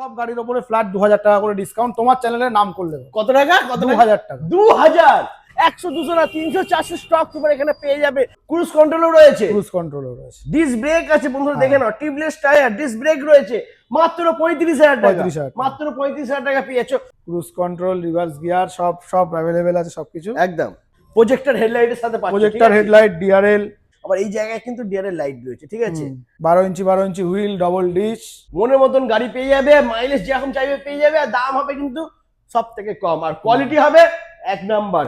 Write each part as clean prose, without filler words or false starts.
সব গাড়ির উপরে ফ্ল্যাট 2000 টাকা করে ডিসকাউন্ট তোমার চ্যানেলের নাম করলে। কত টাকা? 2000 টাকা। 2000 100 200 না 300 400 স্টক তোমার এখানে পেয়ে যাবে। ক্রুজ কন্ট্রোলও রয়েছে, ক্রুজ কন্ট্রোলও রয়েছে, ডিস্ক ব্রেক আছে বন্ধুরা, দেখে নাও, টিউবলেস টায়ার, ডিস্ক ব্রেক রয়েছে, মাত্র 35000 টাকা, মাত্র 35000 টাকা পেয়েছো। ক্রুজ কন্ট্রোল, রিভার্স গিয়ার সব অ্যাভেলেবেল আছে সবকিছু একদম। প্রজেক্টর হেডলাইটের সাথে পাচ্ছ, প্রজেক্টর হেডলাইট, ডিআরএল, আবার এই জায়গায় কিন্তু ডিআরএল লাইট রয়েছে, ঠিক আছে। 12 ইঞ্চি হুইল, ডবল ডিশ, মনের মতন গাড়ি পেয়ে যাবে, মাইলেজ যেরকম চাইবে পেয়ে যাবে, আর দাম হবে কিন্তু সব থেকে কম, আর কোয়ালিটি হবে এক নাম্বার।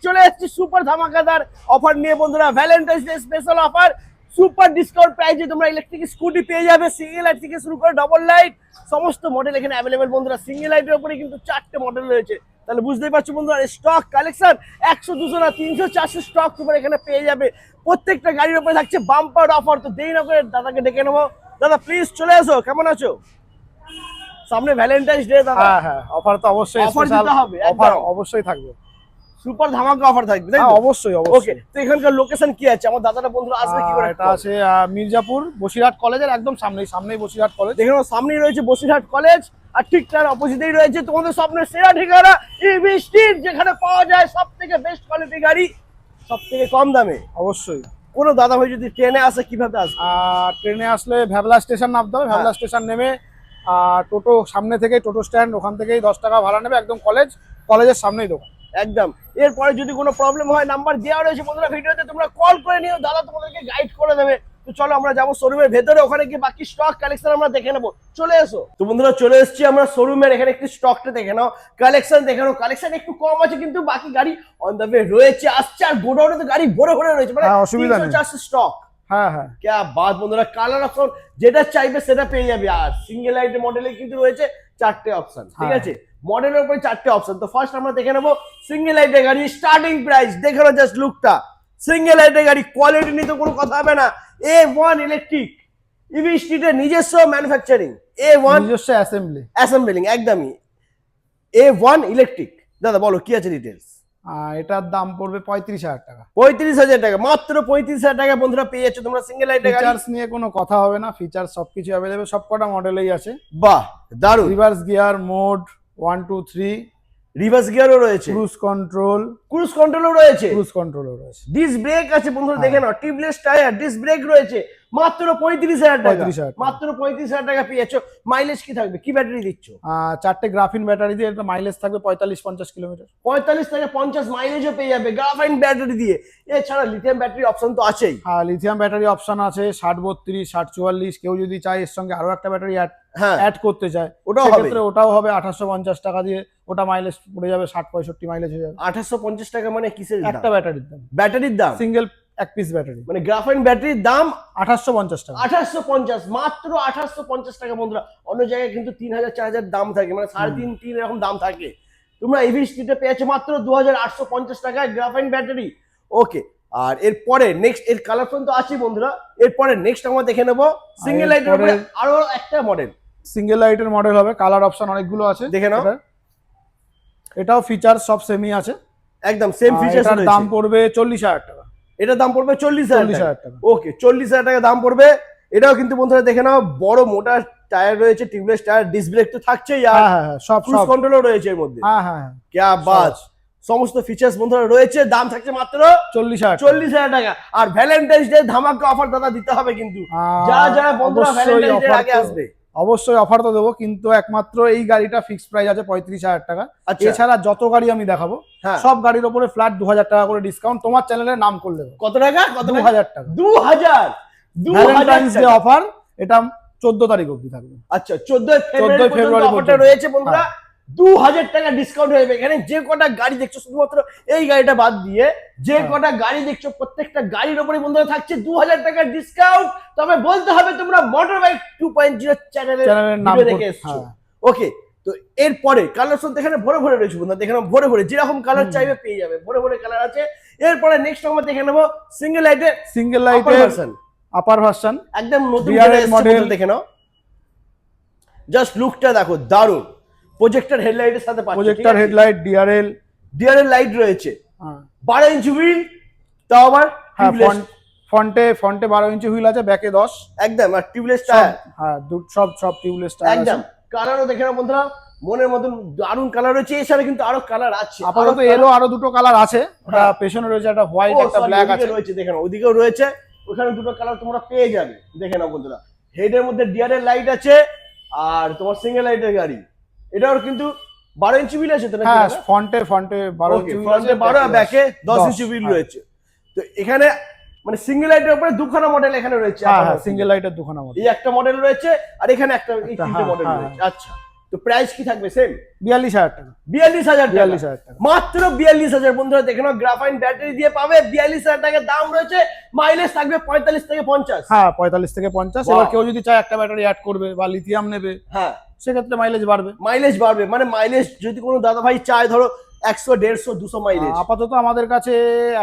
চলে এসেছি সুপার ধামাকাদার অফার নিয়ে বন্ধুরা, Valentine's day special offer, super discount প্রাইসে তোমরা ইলেকট্রিক স্কুটি পেয়ে যাবে, সিঙ্গেল লাইট থেকে শুরু করে ডবল লাইট সমস্ত মডেল এখানে অ্যাভেলেবেল বন্ধুরা। সিঙ্গেল লাইটের উপরে কিন্তু 4টে মডেল রয়েছে, তাহলে বুঝতেই পারছো বন্ধুরা স্টক কালেকশন 100 200 না 300 400 স্টক তোমরা এখানে পেয়ে যাবে। প্রত্যেকটা গাড়ির উপরে থাকছে বাম্পার অফার। তো দেরি না করে দাদাকে ডেকে নেবো। দাদা প্লিজ চলে এসো, কেমন আছো? সামনে ভ্যালেন্টাইন্স ডে দাদা। হ্যাঁ অফার তো অবশ্যই, অফার দিতে হবে, অফার অবশ্যই থাকবে, সুপার ধামাকা অফার থাকবে, তাই তো? অবশ্যই ওকে, তো এখানকার লোকেশন কি আছে? আমার দাদাটা বন্ধুরা আসবে কি করে? এটা আছে মির্জাপুর বসিরহাট কলেজের একদম সামনেই বসিরহাট কলেজ। দেখুন সামনেই রয়েছে বসিরহাট কলেজ, আর ঠিক তার অপোজিটেই রয়েছে তোমাদের স্বপ্নের সেরা ঠিকানা ইভি স্ট্রিট, যেখানে পাওয়া যায় সবথেকে বেস্ট কোয়ালিটি গাড়ি সবথেকে কম দামে। অবশ্যই। কোনো দাদা ভাই যদি ট্রেনে আসে কিভাবে আসবে? ট্রেনে আসলে ভ্যাবলা স্টেশন নামতে হবে, ভ্যাবলা স্টেশন নেমে টোটো সামনে থেকে, টোটো স্ট্যান্ড ওখান থেকেই 10 টাকা ভাড়া নেবে, একদম কলেজের সামনেই দোকান একদম। এরপরে যদি কোনো প্রবলেম হয় নাম্বার দেওয়া রয়েছে বন্ধুরা ভিডিওতে, তোমরা কল করে নিও, দাদা তোমাদেরকে গাইড করে দেবে। তো চলো আমরা যাবো শোরুমের ভেতরে, ওখানে গিয়ে বাকি স্টক কালেকশন আমরা দেখে নেবো। চলে এসো। তো বন্ধুরা চলে এসেছি আমরা শোরুমের, এখানে একটু স্টকটা দেখে নাও, কালেকশন দেখে নাও। কালেকশন একটু কম আছে কিন্তু বাকি গাড়ি অন দ্য ওয়ে রয়েছে, আসছে, আর গোডাউনে তো গাড়ি ভরে ভরে রয়েছে, মানে অসুবিধা নেই, 400 স্টক। হ্যাঁ ক্যা বাত বন্ধুরা, কালার অপশন যেটা চাইবে সেটা পেয়ে যাবে। আর সিঙ্গেল লাইট মডেলে কিন্তু রয়েছে 4টে অপশন, ঠিক আছে, মডেলের উপরে 4টে অপশন। তো ফার্স্ট আমরা দেখে নেবো সিঙ্গেল লাইটের গাড়ি, স্টার্টিং প্রাইস দেখে নাও, জাস্ট লুকটা। সিঙ্গেল লাইটের গাড়ি, কোয়ালিটি নিয়ে তো কোনো কথা হবে না। A1 ইলেকট্রিক, ইভি স্ট্রিটের নিজস্ব ম্যানুফ্যাকচারিং, A1 নিজস্ব অ্যাসেম্বলিং, একদমই A1 ইলেকট্রিক। দাদা বলো কি আছে ডিটেলস? এটার দাম পড়বে 35,000 টাকা। 35,000 টাকা, মাত্র 35,000 টাকা বন্ধুরা পেয়ে যাচ্ছ তোমরা সিঙ্গেল লাইটের গাড়ি। ফিচার্স নিয়ে কোনো কথা হবে না, ফিচার্স সবকিছু অ্যাভেলেবেল, সবকটা মডেলেই আছে। বাহ দারুণ। রিভার্স গিয়ার, মোড 1 2 3, রিভার্স গিয়ারও রয়েছে, ক্রুজ কন্ট্রোলও রয়েছে, ডিস্ক ব্রেক আছে বন্ধুরা, দেখে নাও, টিউবলেস টায়ার, ডিস্ক ব্রেক রয়েছে, মাত্র 35,000 টাকা, মাত্র 35,000 টাকা পেয়েছো। মাইলেজ কি থাকবে, কি ব্যাটারি দিচ্ছ? 4টে গ্রাফিন ব্যাটারি দিয়ে, এটা মাইলেজ থাকবে 45-50 কিলোমিটার, 45 থেকে 50 মাইলেজও পেয়ে যাবে গ্রাফাইন ব্যাটারি দিয়ে। এছাড়া লিথিয়াম ব্যাটারি অপশন তো আছেই। হ্যাঁ লিথিয়াম ব্যাটারি অপশন আছে, 60-32, 60-44, কেউ যদি চায় এর সঙ্গে আরো একটা ব্যাটারি অ্যাড করতে চায় ওটাও হবে 2850 টাকা দিয়ে, ওটা মাইলেজ পড়ে যাবে 60-65 মাইলেজ হয়ে যাবে। 2850 টাকা মানে কিসের একটা ব্যাটারির দাম সিঙ্গেল এক পিস ব্যাটারি, মানে গ্রাফাইন ব্যাটারির দাম 2850 টাকা, 2850, মাত্র 2850 টাকা বন্ধুরা। অন্য জায়গায় কিন্তু 3000 4000 দাম থাকে, মানে 3.5-3 এরকম দাম থাকে। তোমরা ইভি স্ট্রিটে পেয়েছো মাত্র 2850 টাকায় গ্রাফাইন ব্যাটারি। ওকে, আর এরপরে নেক্সট এর কালার ফোন তো আছে বন্ধুরা, এরপরে নেক্সট আমরা দেখে নেবো সিঙ্গেল লাইটের উপরে আরো একটা মডেল। সিঙ্গেল লাইটের মডেল হবে, কালার অপশন অনেকগুলো আছে, দেখে নাও। এটাও ফিচার সব সেমই আছে, একদম সেম ফিচারস আছে। দাম পড়বে 40,000 টাকা, এটার দাম পড়বে 40,000 টাকা। ওকে, 40,000 টাকা দাম পড়বে। এটাও কিন্তু বন্ধুরা দেখে নাও, বড় মোটা টায়ার রয়েছে, টিউবলেস টায়ার, ডিস্ক ব্রেক তো থাকছেই, আর সব ক্রুজ কন্ট্রোলও রয়েছে এর মধ্যে। ক্যা বাত, সমস্ত ফিচার্স বন্ধুরা রয়েছে। দাম থাকছে মাত্র 40,000 টাকা। আর ভ্যালেন্টাইন্স ডে ধামাকা অফার দাদা দিতে হবে কিন্তু, যারা বন্ধুরা ভ্যালেন্টাইন্স ডে আগে আসবে অবশ্যই অফার তো দেবো, কিন্তু একমাত্র এই গাড়িটা ফিক্সড প্রাইস আছে 35,000 টাকা। এছাড়া যত গাড়ি আমি দেখাবো সব গাড়ির উপরে ফ্ল্যাট 2000 টাকা করে ডিসকাউন্ট তোমার চ্যানেলের নাম করলে। কত টাকা? 2000 টাকা। 2000 ভ্যালেন্টাইন্স ডে অফার, এটা 14 তারিখ অবধি থাকবে। আচ্ছা, 14 ফেব্রুয়ারি অফারটা রয়েছে বন্ধুরা। 2000 টাকা ডিসকাউন্ট হয়ে যাবে। এখানে যে কটা গাড়ি দেখছো শুধুমাত্র এই গাড়িটা বাদ দিয়ে যে কটা গাড়ি দেখছো প্রত্যেকটা গাড়ির উপরে বন্ধুরা থাকছে 2000 টাকার ডিসকাউন্ট। তবে বলতে হবে তোমরা মোটর বাইক 2.0 চ্যানেলের নাম দেখে এসছো। ওকে, তো এরপরে কালার অপশন এখানে ভরে ভরে রয়েছে বন্ধুরা, দেখে নাও ভরে ভরে যেরকম কালার চাইবে পেয়ে যাবে, ভরে ভরে কালার আছে। এরপরে নেক্সট আমরা দেখে নেবো সিঙ্গেল লাইটের আপার ভার্সন একদম নতুন মডেল। দেখে নাও জাস্ট লুকটা দেখো, দারুণ। প্রজেক্টর হেডলাইটের সাথে পাচ্ছ, প্রজেক্টর হেডলাইট, ডিআরএল লাইট রয়েছে, 12 ইঞ্চি হুইল, তাও আবার ফ্রন্টে 12 ইঞ্চি হুইল আছে, ব্যাকে 10 একদম, আর টিউবলেস টায়ার। হ্যাঁ, সব টিউবলেস টায়ার একদম। কালারও দেখে নাও বন্ধুরা, মনের মতন দারুণ কালার রয়েছে। এছাড়া কিন্তু আরো কালার আছে, আপাতত এরও আরো দুটো কালার আছে। ওটা পেছনে রয়েছে, একটা হোয়াইট একটা ব্ল্যাক আছে রয়েছে, দেখে নাও ওদিকেও রয়েছে, ওখানে দুটো কালার তোমরা পেয়ে যাবে। দেখে নাও বন্ধুরা, হেডের মধ্যে ডিআরএল লাইট আছে, আর তোমার সিঙ্গেল লাইটের গাড়ি। এটাও কিন্তু 12 ইঞ্চি হুইল আছে তো নাকি? হ্যাঁ, ফ্রন্টে 12 ইঞ্চি হুইল আছে, 12 আর ব্যাকে 10 ইঞ্চি হুইল রয়েছে। তো এখানে মানে সিঙ্গেল লাইটের উপরে দুখানা মডেল এখানে রয়েছে। হ্যাঁ, সিঙ্গেল লাইটের দুখানা মডেল, এই একটা মডেল রয়েছে আর এখানে একটা, এই তিনটে মডেল রয়েছে। আচ্ছা, তো প্রাইস কি থাকবে? সেম 42000 টাকা। 42000 টাকা, মাত্র 42000 বন্ধুরা। দেখে নাও গ্রাফাইন ব্যাটারি দিয়ে পাবে 42000 টাকা দাম রয়েছে। মাইলেজ থাকবে 45 থেকে 50। হ্যাঁ, 45 থেকে 50। এবার কেউ যদি চায় একটা ব্যাটারি অ্যাড করবে বা লিথিয়াম নেবে, হ্যাঁ, সেক্ষেত্রে মাইলেজ বাড়বে। মানে মাইলেজ যদি কোনো দাদা ভাই চায়, ধরো 100, 150, 200 মাইলেজ। আপাতত আমাদের কাছে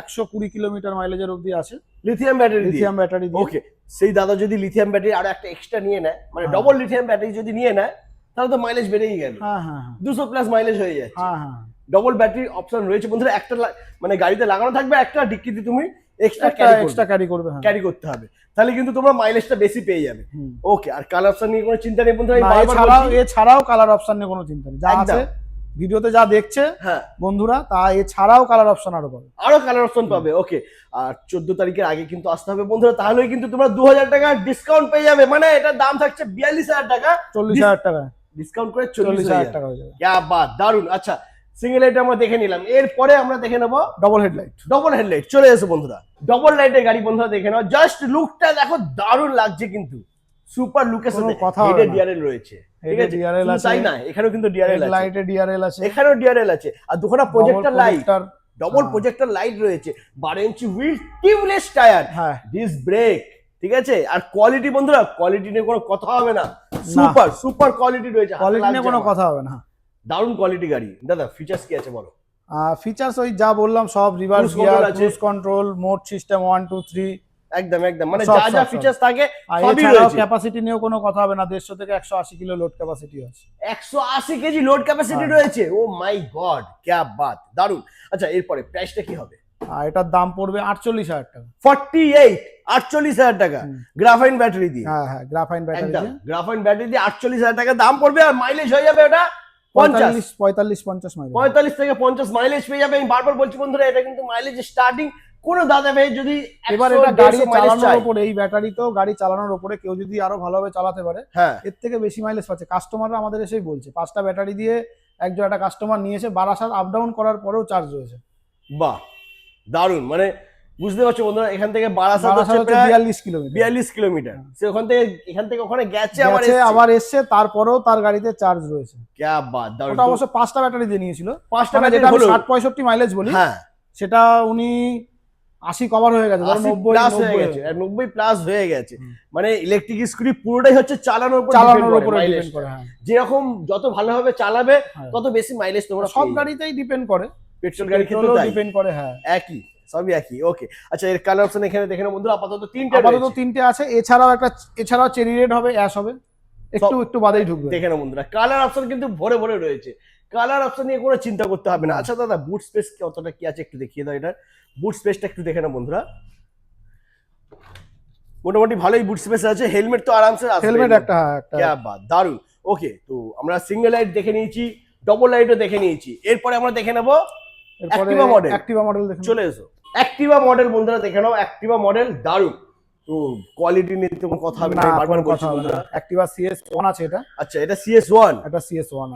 120 কিলোমিটার মাইলেজের অবধি আছে লিথিয়াম ব্যাটারি দিয়ে। ওকে, সেই দাদা যদি লিথিয়াম ব্যাটারি আরো একটা এক্সট্রা নিয়ে নেয়, মানে ডবল লিথিয়াম ব্যাটারি যদি নিয়ে নেয়, তাহলে তো মাইলেজ বেড়েই গেল। হ্যাঁ হ্যাঁ, 200 প্লাস মাইলেজ হয়ে যাচ্ছে। হ্যাঁ হ্যাঁ, ডবল ব্যাটারি অপশন রয়েছে বন্ধুরা। একটা মানে গাড়িতে লাগানো থাকবে, একটা ডিক্কিতে তুমি এক্সট্রা ক্যারি করতে হবে, তাহলে কিন্তু তোমরা মাইলেজটা বেশি পেয়ে যাবে। ওকে, আর কালার অপশন নিয়ে কোনো চিন্তা নেই বন্ধুরা। এছাড়াও কালার অপশন নিয়ে কোনো চিন্তা নেই, যা আছে ভিডিওতে যা দেখছে বন্ধুরা, তা এছাড়াও কালার অপশন আরো কালার অপশন পাবে। ওকে, আর 14 তারিখের আগে কিন্তু আসতে হবে বন্ধুরা, তাহলেই কিন্তু তোমরা 2000 টাকা ডিসকাউন্ট পেয়ে যাবে। মানে এটার দাম থাকছে 42000 টাকা, 40000 টাকা ডিসকাউন্ট করে 40000 টাকা হয়ে যাবে। क्या बात, দারুন। আচ্ছা, সিঙ্গেল লাইট আমরা দেখে নিলাম, এরপরে আমরা দেখে নেব ডবল হেডলাইট। চলে এসো বন্ধুরা, ডবল লাইটের গাড়ি বন্ধুরা দেখে নাও। জাস্ট লুকটা দেখো, দারুণ লাগছে কিন্তু, সুপার লুকের সাথে হেডে ডিআরএল রয়েছে। ঠিক আছে, তাই না, এখানেও কিন্তু ডিআরএল আছে, লাইটে ডিআরএল আছে, এখানেও ডিআরএল আছে, আর দুখানা projector light, double projector light রয়েছে, 12 ইঞ্চি wheel, tubeless tyre, disc brake. ঠিক আছে, আর কোয়ালিটি বন্ধুরা, কোয়ালিটি নিয়ে কোনো কথা হবে না, সুপার কোয়ালিটি রয়েছে, কোয়ালিটি নিয়ে কোনো কথা হবে না। দারুণ কোয়ালিটি গাড়ি। দাদা ফিচার্স কি আছে বলো? ফিচার্স ওই যা বললাম সব, reverse gear, cruise control, mode system 1 2 3, একদম মানে যা ফিচার্স থাকে সবই রয়েছে। ক্যাপাসিটি নিয়েও কোনো কথা হবে না, 150 থেকে 180 কিলো লোড ক্যাপাসিটি আছে, 180 কেজি লোড ক্যাপাসিটি রয়েছে। ও মাই গড, क्या बात, দারুণ। আচ্ছা, এরপরে প্রাইসটা কি হবে? এটার দাম পড়বে 48000 টাকা। 48000 টাকা গ্রাফাইন ব্যাটারি দিয়ে। হ্যাঁ, গ্রাফাইন ব্যাটারি দিয়ে, 48000 টাকা দাম পড়বে, আর মাইলেজ হয়ে যাবে ওটা 45-50 মাইলেজ, 45 থেকে 50 মাইলেজ পেয়ে যাবে। আমি বারবার বলছি বন্ধুরা, এটা কিন্তু মাইলেজ স্টার্টিং। কোন দাদা ভাই যদি এবার এটা গাড়ি চালানোর উপরে, এই ব্যাটারি তো গাড়ি চালানোর উপরে, কেউ যদি আরো ভালোভাবে চালাতে পারে, এর থেকে বেশি মাইলেজ পাচ্ছে। কাস্টমাররা আমাদের এসেই বলছে, 5টা ব্যাটারি দিয়ে একজন একটা কাস্টমার নিয়েছে, বারাসাত আপ ডাউন করার পরেও চার্জ রয়েছে। বাহ, দারুণ। মানে বুঝতে পারছো বন্ধুরা, এখান থেকে বারাসাত হচ্ছে 42 কিলোমিটার। সে এখান থেকে ওখানে গেছে, আবার এসছে, তারপরেও তার গাড়িতে চার্জ রয়েছে। क्या बात, দারুণ। ওটা অবশ্য 5টা ব্যাটারি দিয়ে নিয়েছিল, 5টা ব্যাটারি, যেটা 60-65 মাইলেজ বলি, সেটা উনি 80 কভার হয়ে গেছে, 90 প্লাস হয়ে গেছে। মানে ইলেকট্রিক স্কুটি পুরোটাই হচ্ছে চালানোর উপর ডিপেন্ড করে। যেরকম যত ভালোভাবে চালাবে তত বেশি মাইলেজ তোমরা। সব গাড়িতেই ডিপেন্ড করে, পেট্রোল গাড়ির ক্ষেত্রেও ডিপেন্ড করে। হ্যাঁ, একই, সবই একই। ওকে, আচ্ছা, এর কালার অপশন এখানে দেখে নাও বন্ধুরা, আপাতত 3টে আছে। এছাড়াও চেরি রেড হবে, অ্যাশ হবে, একটু বাদেই ঢুকবে। দেখে নাও বন্ধুরা, কালার অপশন কিন্তু ভরে ভরে রয়েছে, কালার অপশন নিয়ে কোনো চিন্তা করতে হবে না। আচ্ছা দাদা, বুট স্পেস কতটা কি আছে একটু দেখিয়ে দাও। এটা বুট স্পেসটা একটু দেখে নাও বন্ধুরা, মোটামুটি ভালোই বুট স্পেস আছে। হেলমেট তো আরামসে আছে, হেলমেট একটা। क्या बात, দারুণ। ওকে, তো আমরা সিঙ্গেল লাইট দেখে নিয়েছি, ডবল লাইটও দেখে নিয়েছি, এরপরে আমরা দেখে নেব অ্যাক্টিভা মডেল। চলে এসো, অ্যাক্টিভা মডেল বন্ধুরা দেখে নাও। অ্যাক্টিভা মডেল দারুণ। তো কোয়ালিটি নিয়ে তো কোনো কথা হবে না, বারবার বলছি বন্ধুরা। অ্যাক্টিভা CS1 আছে এটা। আচ্ছা, এটা CS1,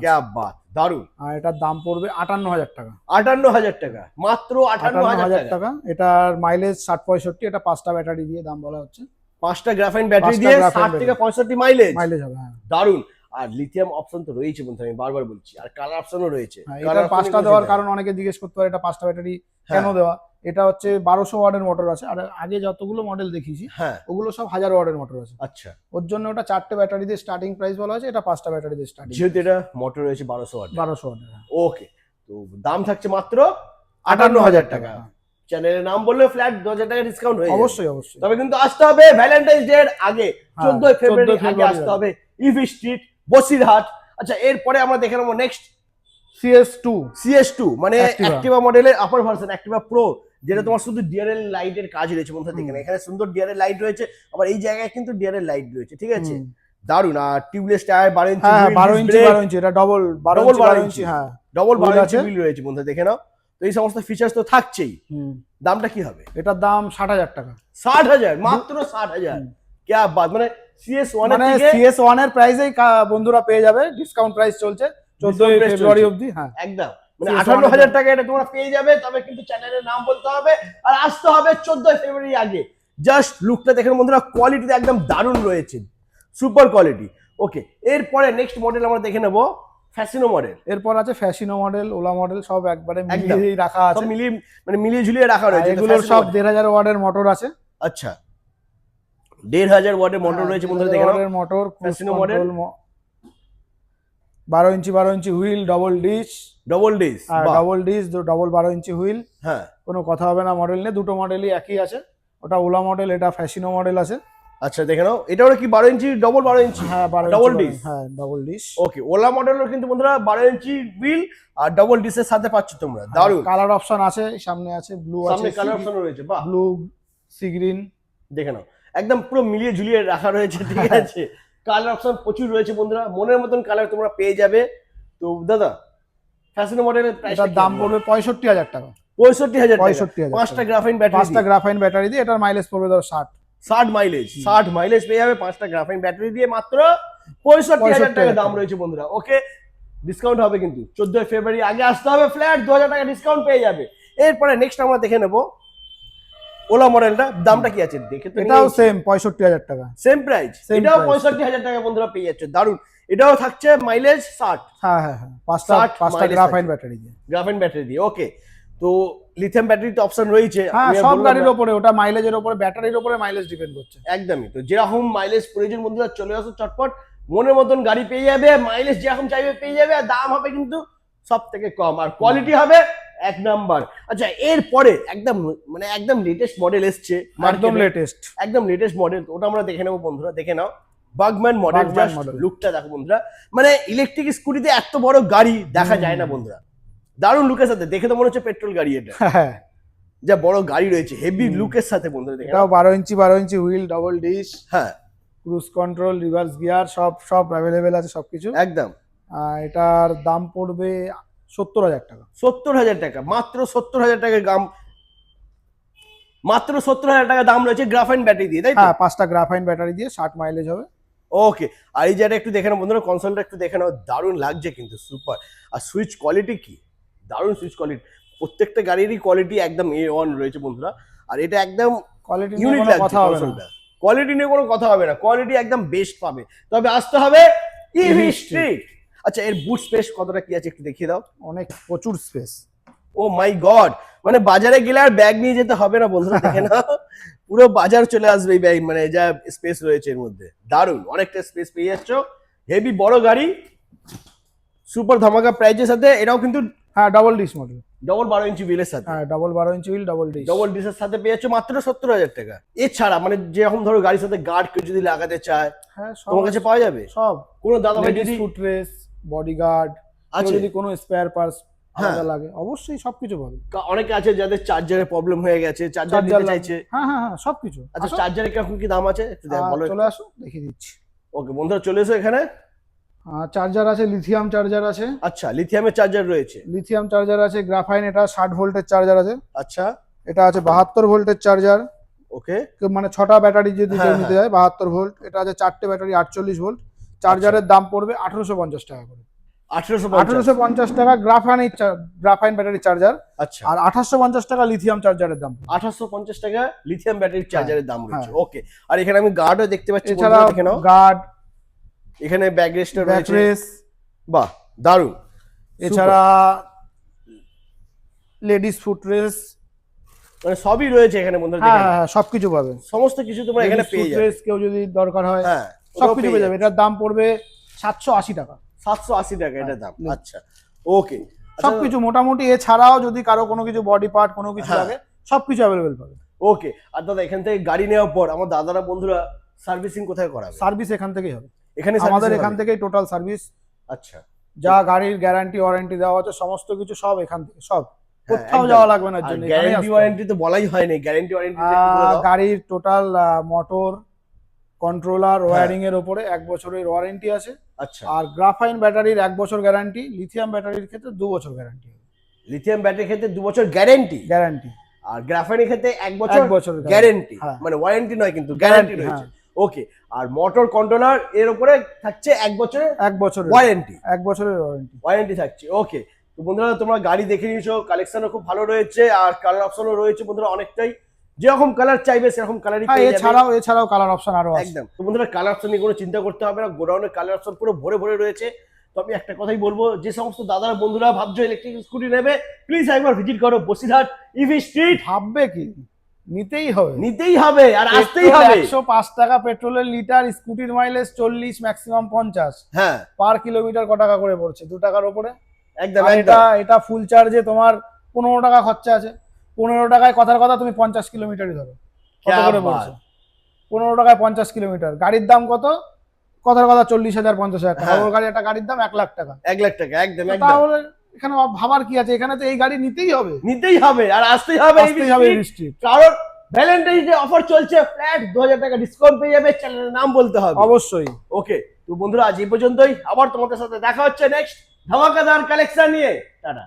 क्या बात, দারুণ। আর এটার দাম পড়বে 58000 টাকা। 58000 টাকা, মাত্র 58000 টাকা। এটার মাইলেজ 60-65, এটা 5টা ব্যাটারি দিয়ে দাম বলা হচ্ছে। 5টা গ্রাফাইন ব্যাটারি দিয়ে 60 থেকে 65 মাইলেজ হবে। হ্যাঁ, দারুণ। আর লিথিয়াম অপশন তো রয়েছে বন্ধু, আমি বারবার বলছি, আর কালার অপশনও রয়েছে। এটা 5টা দেওয়ার কারণ অনেকে জিজ্ঞেস করতে পারে এটা 5টা ব্যাটারি কেন দেওয়া। এটা হচ্ছে 1200 ওয়াটের মোটর আছে, আর আগে যতগুলো মডেল দেখিয়েছি ওগুলো সব 1000 ওয়াটের মোটর আছে। আচ্ছা, ওর জন্য ওটা 4টে ব্যাটারি দিয়ে স্টার্টিং প্রাইস বলা আছে, এটা 5টা ব্যাটারি দিয়ে স্টার্টিং, যেহেতু এটা মোটর রয়েছে 1200 ওয়াট। 1200 ওয়াটের। ওকে, তো দাম থাকছে মাত্র 58000 টাকা। চ্যানেলের নাম বললে ফ্ল্যাট 2000 টাকা ডিসকাউন্ট হয়ে যাবে। অবশ্যই অবশ্যই, তবে কিন্তু আসতে হবে ভ্যালেন্টাইন্স ডে এর আগে, 14 ফেব্রুয়ারি আগে আসতে হবে, ইভি স্ট্রিট, বসিরহাট। আচ্ছা, এরপরে আমরা দেখে নেবো নেক্সট CS2 মানে অ্যাক্টিভা মডেলের আপার ভার্সন, অ্যাক্টিভা প্রো, যেটা তোমার শুধু ডিআরএল লাইটের কাজ রয়েছে বন্ধুরা। দেখেন এখানে সুন্দর ডিআরএল লাইট রয়েছে, আবার এই জায়গায় কিন্তু ডিআরএল লাইট রয়েছে, ঠিক আছে, দারুন। আর টিউবলেস টায়ার 12 ইঞ্চি, 12 ইঞ্চি, এটা ডবল 12 ইঞ্চি, হ্যাঁ ডবল 12 ইঞ্চি হুইল রয়েছে বন্ধুরা, দেখে নাও। তো এই সমস্ত ফিচার্স তো থাকছেই। দামটা কি হবে? এটার দাম 60,000 টাকা। 60,000, মাত্র 60,000, কি বাত! মানে CS1 এর থেকে CS1 এর প্রাইসেই বন্ধুরা পেয়ে যাবে, ডিসকাউন্ট প্রাইস চলছে 14 ফেব্রুয়ারি অবধি। হ্যাঁ, একদম, মানে 58,000 টাকা এটা তোমরা পেয়ে যাবে। তবে কিন্তু চ্যানেলের নাম বলতে হবে আর আসতে হবে 14 ফেব্রুয়ারি আগে। জাস্ট লুকটা দেখেন বন্ধুরা, কোয়ালিটিতে একদম দারুণ রয়েছে, সুপার কোয়ালিটি। ওকে, এরপরে নেক্সট মডেল আমরা দেখে নেব ফ্যাসিনো মডেল। এরপর আছে ফ্যাসিনো মডেল, ওলা মডেল, সব একবারে মিলিয়ে রাখা আছে, সব মিলিয়ে মানে মিলিয়ে ঝুলিয়ে রাখা রয়েছে। এগুলোর সব 1500 ওয়াটের মোটর আছে। আচ্ছা, 1500 ওয়াটের মোটর রয়েছে বন্ধুরা, দেখেন মোটর, ফ্যাসিনো মডেল, 12 ইঞ্চি হুইল, ডবল ডিশ, ডবল 12 ইঞ্চি হুইল। হ্যাঁ, কোনো কথা হবে না মডেল নিয়ে, দুটো মডেলই একই আছে। ওটা ওলা মডেল, এটা ফ্যাসিনো মডেল আছে। আচ্ছা, দেখে নাও, এটা ওরা কি 12 ইঞ্চি, ডবল 12 ইঞ্চি? হ্যাঁ, ডবল ডিশ, হ্যাঁ ডবল ডিশ। ওকে, ওলা মডেলের কিন্তু বন্ধুরা 12 ইঞ্চি হুইল আর ডবল ডিশের সাথে পাচ্ছ তোমরা, দারুণ। কালার অপশন আছে, সামনে আছে ব্লু, আছে সামনে কালার অপশন রয়েছে, বাহ, ব্লু, সি গ্রিন, দেখে নাও একদম পুরো মিলিয়ে ঝুলিয়ে রাখা রয়েছে, ঠিক আছে। কালার অপশন প্রচুর রয়েছে বন্ধুরা, মনের মতন কালার তোমরা পেয়ে যাবে। তো দাদা, ফ্যাসিনো মডেলের এটার দাম পড়বে 65,000 টাকা। 65,000 টাকা, 65,000, 5টা গ্রাফাইন ব্যাটারি, 5টা গ্রাফাইন ব্যাটারি দিয়ে। এটার মাইলেজ পড়বে ধরো 60 মাইলেজ, 60 মাইলেজ পেয়ে যাবে 5টা গ্রাফাইন ব্যাটারি দিয়ে, মাত্র 65,000 টাকা দাম রয়েছে বন্ধুরা। ওকে, ডিসকাউন্ট হবে কিন্তু 14 ফেব্রুয়ারি আগে আসতে হবে, ফ্ল্যাট 2000 টাকা ডিসকাউন্ট পেয়ে যাবে। এরপরে নেক্সট আমরা দেখে নেব ওলা মডেলটা, দামটা কি আছে দেখে তো। এটাও সেম 65,000 টাকা, সেম প্রাইস, এটাও 65,000 টাকা বন্ধুরা পেয়ে যাচ্ছে, দারুন। এটাও থাকছে মাইলেজ 60। হ্যাঁ হ্যাঁ হ্যাঁ, 5টা গ্রাফাইন ব্যাটারি দিয়ে, গ্রাফাইন ব্যাটারি দিয়ে। ওকে, তো লিথিয়াম ব্যাটারিতে অপশন রয়েছে। হ্যাঁ, সব গাড়ির উপরে, ওটা মাইলেজের উপরে, ব্যাটারির উপরে মাইলেজ ডিপেন্ড করছে। একদমই, তো যেরকম মাইলেজ প্রয়োজন বন্ধুরা চলে আসো চটপট, মনের মতন গাড়ি পেয়ে যাবে, মাইলেজ যেরকম চাইবে পেয়ে যাবে, আর দাম হবে কিন্তু সব থেকে কম, আর কোয়ালিটি হবে এক নাম্বার। আচ্ছা, এরপরে একদম মানে একদম লেটেস্ট মডেল এসছে, একদম লেটেস্ট মডেল, ওটা আমরা দেখে নেবো বন্ধুরা। দেখে নাও বাগম্যান মডেল, জাস্ট লুকটা দেখো বন্ধুরা, মানে ইলেকট্রিক স্কুটিতে এত বড় গাড়ি দেখা যায় না বন্ধুরা, দারুণ লুকের সাথে, দেখে তো মনে হচ্ছে পেট্রোল গাড়ি। এটা যা বড় গাড়ি রয়েছে, হেভি লুকের সাথে বন্ধুরা। দেখে এটাও 12 ইঞ্চি হুইল, ডবল ডিশ, হ্যাঁ, ক্রুজ কন্ট্রোল, রিভার্স গিয়ার, সব অ্যাভেলেবেল আছে, সবকিছু একদম। এটার দাম পড়বে 70,000 টাকা। 70,000 টাকা, মাত্র 70,000 টাকার দাম, মাত্র 70,000 টাকা দাম রয়েছে গ্রাফাইন ব্যাটারি দিয়ে, তাই তো? হ্যাঁ, 5টা গ্রাফাইন ব্যাটারি দিয়ে 60 মাইলেজ হবে। ওকে, আর এই জায়গাটা একটু দেখে নাও বন্ধুরা, কনসোলটা একটু দেখে নাও, দারুণ লাগছে কিন্তু, সুপার। আর সুইচ কোয়ালিটি কি দারুণ, সুইচ কোয়ালিটি, প্রত্যেকটা গাড়িরই কোয়ালিটি একদম A1 রয়েছে বন্ধুরা। আর এটা একদম কোয়ালিটি ইউনিক লাগছে, কোয়ালিটি নিয়ে কোনো কথা হবে না, কোয়ালিটি একদম বেস্ট পাবে। তবে আসতে হবে ইভি স্ট্রিট। আচ্ছা, এর বুট স্পেস কতটা কি আছে একটু দেখিয়ে দাও। অনেক, প্রচুর স্পেস। ও মাই গড, মানে বাজারে গেলে আর ব্যাগ নিয়ে যেতে হবে না বন্ধুরা, দেখে না পুরো বাজার চলে আসবে এই ব্যাগ, মানে যা স্পেস রয়েছে এর মধ্যে, দারুণ, অনেকটা স্পেস পেয়ে যাচ্ছ। হেভি বড় গাড়ি, সুপার ধামাকা প্রাইজের সাথে। এটাও কিন্তু হ্যাঁ ডবল ডিশ মডেল, ডবল 12 ইঞ্চি হুইলের সাথে, হ্যাঁ ডবল 12 ইঞ্চি হুইল, ডবল ডিশের সাথে পেয়ে যাচ্ছ মাত্র 70,000 টাকা। এছাড়া মানে যেরকম ধরো গাড়ির সাথে গার্ড কেউ যদি লাগাতে চায়, হ্যাঁ তোমার কাছে পাওয়া যাবে সব। কোনো দাদা ভাই যদি ফুটরেস, বডিগার্ড, আছে, যদি কোনো স্পেয়ার পার্টস আলাদা লাগে, অবশ্যই সবকিছু পাবে। অনেকে আছে যাদের চার্জারের প্রবলেম হয়ে গেছে, চার্জার নিতে চাইছে, হ্যাঁ হ্যাঁ হ্যাঁ সবকিছু। আচ্ছা, চার্জারের কিরকম কি দাম আছে একটু বলো। চলে আসো, দেখিয়ে দিচ্ছি। ওকে বন্ধুরা, চলে এসো এখানে। চার্জার আছে, লিথিয়াম চার্জার আছে। আচ্ছা, লিথিয়ামের চার্জার রয়েছে, লিথিয়াম চার্জার আছে, গ্রাফাইন, এটা 60 ভোল্টের চার্জার আছে। আচ্ছা, এটা আছে 72 ভোল্টের চার্জার। ওকে, মানে 6টা ব্যাটারি যদি নিতে যায় 72 ভোল্ট। এটা আছে 4টে ব্যাটারি 48 ভোল্ট। চার্জারের দাম পড়বে 1850 টাকা করে। 1850 টাকা গ্রাফাইন ব্যাটারি চার্জার। আচ্ছা, আর 2850 টাকা লিথিয়াম চার্জারের দাম। 2850 টাকা লিথিয়াম ব্যাটারি চার্জারের দাম রয়েছে। ওকে, আর এখানে আমি গার্ডও দেখতে পাচ্ছি, এছাড়া দেখে নাও গার্ড, এখানে ব্যাক রেস্ট রয়েছে, ব্যাকরেস, বাহ দারুণ। এছাড়া লেডিস ফুটরেস, মানে সবই রয়েছে এখানে বন্ধুরা, হ্যাঁ দেখেন হ্যাঁ সবকিছু পাবে, সমস্ত কিছু তোমরা এখানে পেয়ে যাবে। ফুটরেস কেউ যদি দরকার হয় হ্যাঁ সবকিছু পেয়ে যাবে। এটার দাম পড়বে 780 টাকা। 780 টাকা এটার দাম। আচ্ছা ওকে, সবকিছু মোটামুটি। এছাড়াও যদি কারো কোনো কিছু বডি পার্ট কোনো কিছু হ্যাঁ। লাগে সবকিছু অ্যাভেলেবেল পাবে। ওকে। আর দাদা এখান থেকে গাড়ি নেওয়ার পর আমার দাদারা বন্ধুরা সার্ভিসিং কোথায় করাবে? সার্ভিস এখান থেকেই হবে, এখানে আমাদের এখান থেকেই টোটাল সার্ভিস। আচ্ছা, যা গাড়ির গ্যারান্টি ওয়ারেন্টি দেওয়া আছে সমস্ত কিছু সব এখান থেকে, সব কোথাও একদম। যাওয়া লাগবে না। আর জন্য গ্যারান্টি ওয়ারেন্টি তো বলাই হয়নি, গ্যারান্টি ওয়ারেন্টি গাড়ির টোটাল মোটর, কন্ট্রোলার, ওয়্যারিং এর উপরে 1 বছরের ওয়ারেন্টি আছে। আচ্ছা, আর গ্রাফাইন ব্যাটারির 1 বছর গ্যারান্টি, লিথিয়াম ব্যাটারির ক্ষেত্রে 2 বছর গ্যারান্টি। লিথিয়াম ব্যাটারির ক্ষেত্রে 2 বছর গ্যারান্টি, আর গ্রাফাইনের ক্ষেত্রে 1 বছর গ্যারান্টি, মানে ওয়ারেন্টি নয় কিন্তু গ্যারান্টি রয়েছে। ওকে। আর মোটর কন্ট্রোলার এর উপরে থাকছে 1 বছরের ওয়ারেন্টি, 1 বছরের ওয়ারেন্টি থাকছে। ওকে। তো বন্ধুরা তোমরা গাড়ি দেখে নিয়েছো, কালেকশনও খুব ভালো রয়েছে, আর কালার অপশনও রয়েছে বন্ধুরা অনেকটাই, যেরকম কালার চাইবে সেরকম কালারই পেয়ে যাবে। এছাড়াও কালার অপশন আরো আছে একদম। তো বন্ধুরা কালার অপশন নিয়ে কোনো চিন্তা করতে হবে না, গোডাউনের কালার অপশন পুরো ভরে ভরে রয়েছে। তো আমি একটা কথাই বলবো, যে সমস্ত দাদারা বন্ধুরা ভাবছো ইলেকট্রিক স্কুটি নেবে, প্লিজ একবার ভিজিট করো বসিরহাট ইভি স্ট্রিট। ভাববে কি, নিতেই হবে আর আসতেই হবে। 105 টাকা পেট্রোলের লিটার, স্কুটির মাইলেজ 40, ম্যাক্সিমাম 50। হ্যাঁ, পার কিলোমিটার ক টাকা করে পড়ছে? 2 টাকার উপরে। একদম। এটা ফুল চার্জে তোমার 15 টাকা খরচা আছে। 15 টাকায় কথার কথা তুমি 50 কিলোমিটারই ধরো, কত করে পড়ছে? 15 টাকায় 50 কিলোমিটার। গাড়ির দাম কত? কথার কথা 40,000 50,000 টাকা। ওর গাড়ি, একটা গাড়ির দাম 1 লাখ টাকা। 1 লাখ টাকা, একদম। তাহলে এখানে ভাবার কি আছে? এখানে তো এই গাড়ি নিতেই হবে, আর আসতেই হবে ইভি স্ট্রিট। কারণ ভ্যালেন্টাইন্স ডে অফার চলছে, ফ্ল্যাট 2000 টাকা ডিসকাউন্ট পেয়ে যাবে। চ্যানেলের নাম বলতে হবে অবশ্যই। ওকে। তো বন্ধুরা আজ এই পর্যন্তই, আবার তোমাদের সাথে দেখা হচ্ছে নেক্সট ধামাকাদার কালেকশন নিয়ে। টাটা।